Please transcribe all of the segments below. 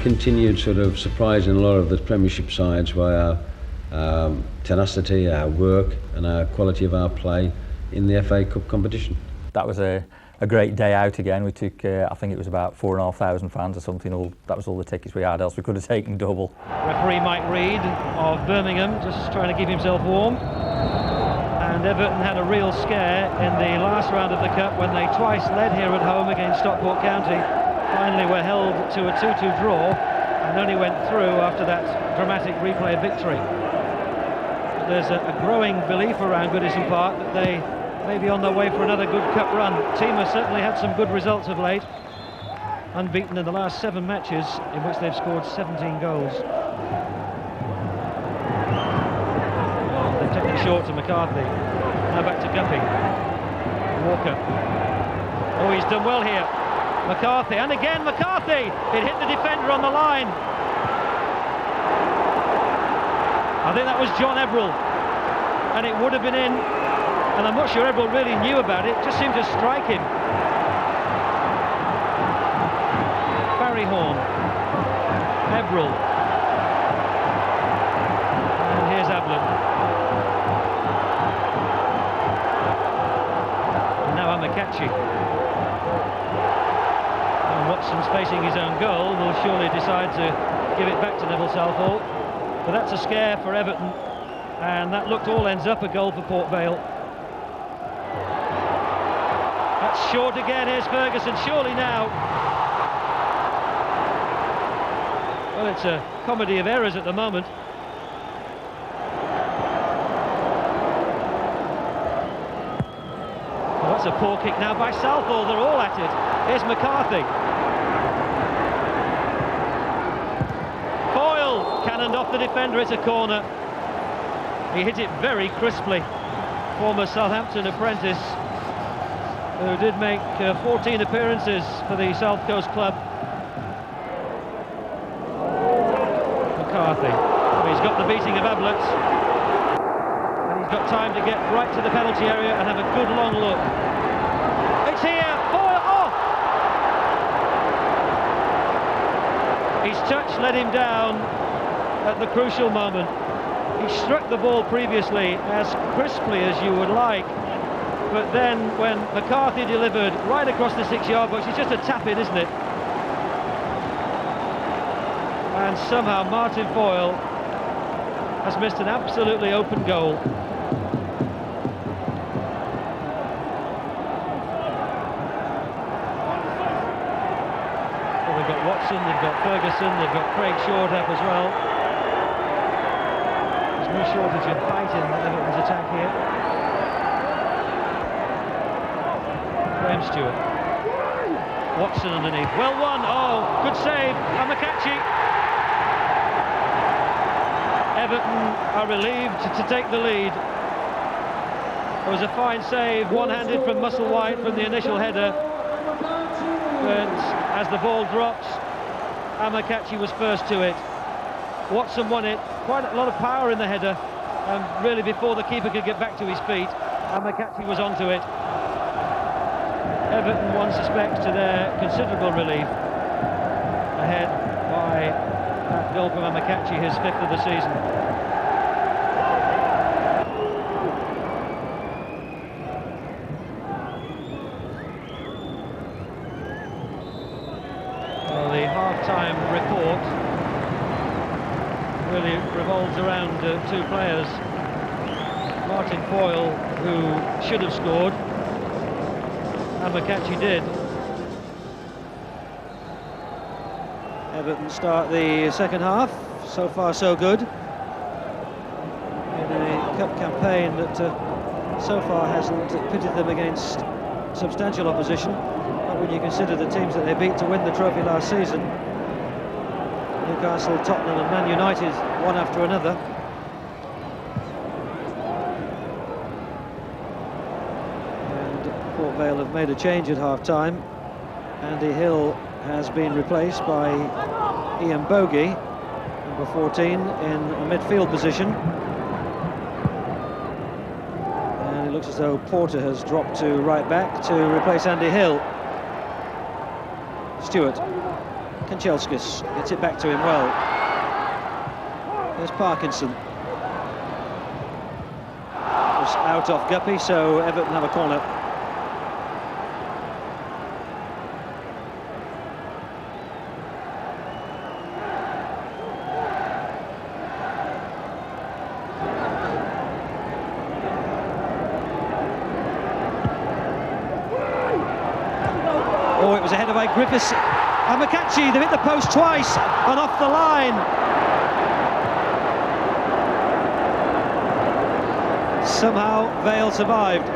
continued sort of surprising a lot of the Premiership sides by our tenacity, our work and our quality of our play in the FA Cup competition. That was a great day out again. We took, I think it was about 4,500 fans or something. That was all the tickets we had, else we could have taken double. Referee Mike Reid of Birmingham just trying to keep himself warm. And Everton had a real scare in the last round of the Cup when they twice led here at home against Stockport County. Finally were held to a 2-2 draw and only went through after that dramatic replay victory. But there's a growing belief around Goodison Park that they may be on their way for another good Cup run. The team has certainly had some good results of late. Unbeaten in the last 7 matches in which they've scored 17 goals. They've taken it short to McCarthy. Now back to Guppy. Walker. Oh, he's done well here. McCarthy, and again McCarthy! It hit the defender on the line. I think that was John Ebbrell, and it would have been in, and I'm not sure Ebbrell really knew about it, just seemed to strike him. Barry Horn, Ebbrell, and here's Ablin. And now Amakachi. Watson's facing his own goal, will surely decide to give it back to Neville Southall. But that's a scare for Everton, and that looked all ends up a goal for Port Vale. That's short again, here's Ferguson, surely now. Well, it's a comedy of errors at the moment. Well, that's a poor kick now by Southall, they're all at it. Here's McCarthy. Cannoned off the defender, it's a corner. He hit it very crisply. Former Southampton apprentice who did make 14 appearances for the South Coast club. McCarthy. He's got the beating of Ablett. And he's got time to get right to the penalty area and have a good long look. It's here! Foyle! Oh! His touch let him down at the crucial moment. He struck the ball previously as crisply as you would like, but then when McCarthy delivered right across the 6-yard box, it's just a tap-in, isn't it? And somehow Martin Foyle has missed an absolutely open goal. Well, they've got Watson, they've got Ferguson, they've got Craig Shortap as well. No shortage of fight in Everton's attack here. Graham Stewart. Watson underneath. Well won. Oh, good save. Amakachi. Everton are relieved to take the lead. It was a fine save, one-handed from Musselwhite from the initial header. But as the ball dropped, Amakachi was first to it. Watson won it, quite a lot of power in the header, and really before the keeper could get back to his feet, Amakachi was onto it. Everton, one suspects, to their considerable relief, ahead by that goal from Amakachi, his 5th of the season. Well, the half-time report really revolves around 2 players. Martin Foyle, who should have scored, Amakachi did. Everton start the second half, so far so good. In a cup campaign that so far hasn't pitted them against substantial opposition, not when you consider the teams that they beat to win the trophy last season. Newcastle, Tottenham and Man United, one after another. And Port Vale have made a change at half-time. Andy Hill has been replaced by Ian Bogie, number 14, in a midfield position. And it looks as though Porter has dropped to right back to replace Andy Hill. Stewart. Kanchelskis gets it back to him well. There's Parkinson. Was out off Guppy, so Everton have a corner. Oh, it was a header by Griffiths. Amakachi, they've hit the post twice and off the line. Somehow Vale survived.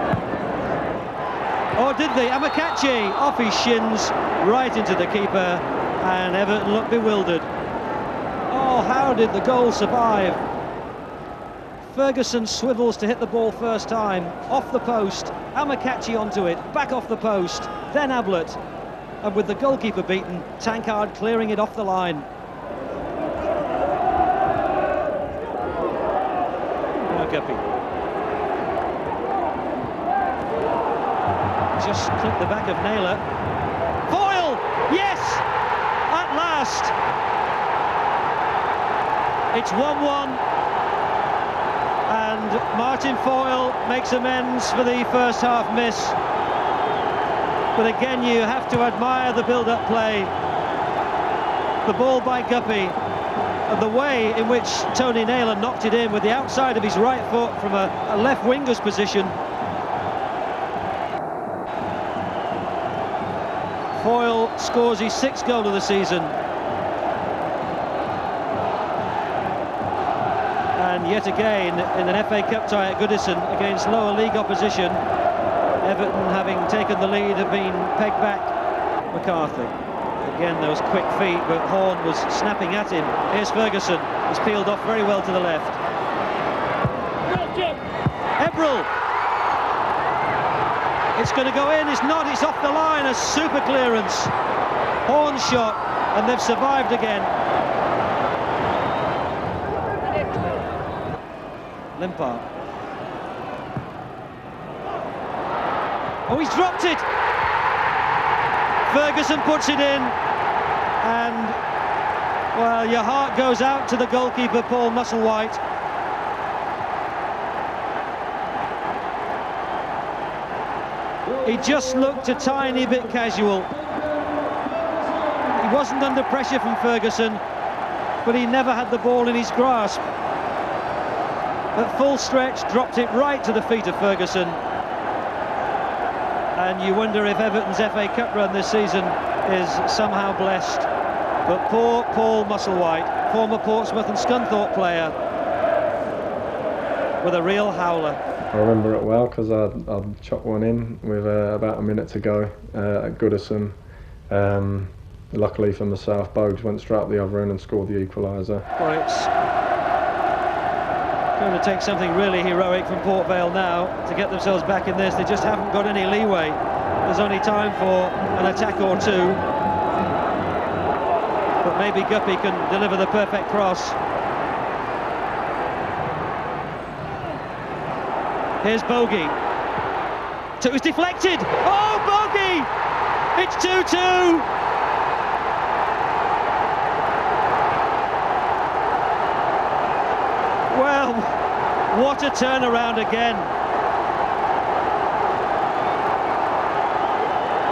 Or did they? Amakachi off his shins, right into the keeper, and Everton looked bewildered. Oh, how did the goal survive? Ferguson swivels to hit the ball first time, off the post, Amakachi onto it, back off the post, then Ablett. And with the goalkeeper beaten, Tankard clearing it off the line. Now Guppy. Just clipped the back of Naylor. Foyle! Yes! At last! It's 1-1. And Martin Foyle makes amends for the first half miss. But again, you have to admire the build-up play. The ball by Guppy, and the way in which Tony Naylor knocked it in with the outside of his right foot from a left winger's position. Foyle scores his 6th goal of the season. And yet again, in an FA Cup tie at Goodison against lower league opposition, Everton, having taken the lead, have been pegged back. McCarthy. Again, there was quick feet, but Horn was snapping at him. Here's Ferguson. He's peeled off very well to the left. Ebrel. It's going to go in. It's not. It's off the line. A super clearance. Horn shot, and they've survived again. Limpar. Oh, he's dropped it! Ferguson puts it in, and, well, your heart goes out to the goalkeeper, Paul Musselwhite. He just looked a tiny bit casual. He wasn't under pressure from Ferguson, but he never had the ball in his grasp. At full stretch, dropped it right to the feet of Ferguson. And you wonder if Everton's FA Cup run this season is somehow blessed. But poor Paul Musselwhite, former Portsmouth and Scunthorpe player, with a real howler. I remember it well because I'd chopped one in with about a minute to go at Goodison. Luckily for myself, Bogues went straight up the other end and scored the equaliser. Well, it's going to take something really heroic from Port Vale now to get themselves back in this. They just haven't got any leeway. There's only time for an attack or two. But maybe Guppy can deliver the perfect cross. Here's Bogie. So it was deflected. Oh, Bogie! It's 2-2. Well, what a turnaround again.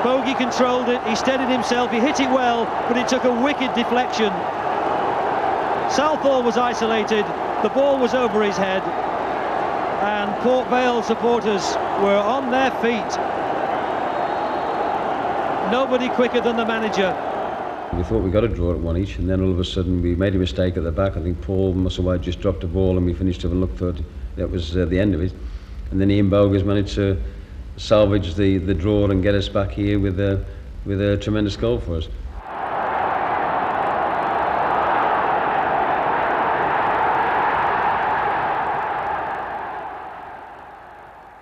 Bogie controlled it, he steadied himself, he hit it well, but it took a wicked deflection. Southall was isolated, the ball was over his head, and Port Vale supporters were on their feet. Nobody quicker than the manager. We thought we got a draw at 1 each, and then all of a sudden we made a mistake at the back. I think Paul Musselwhite just dropped the ball, and we finished to have a look thought that was the end of it. And then Ian Bogie has managed to salvage the draw and get us back here with a tremendous goal for us.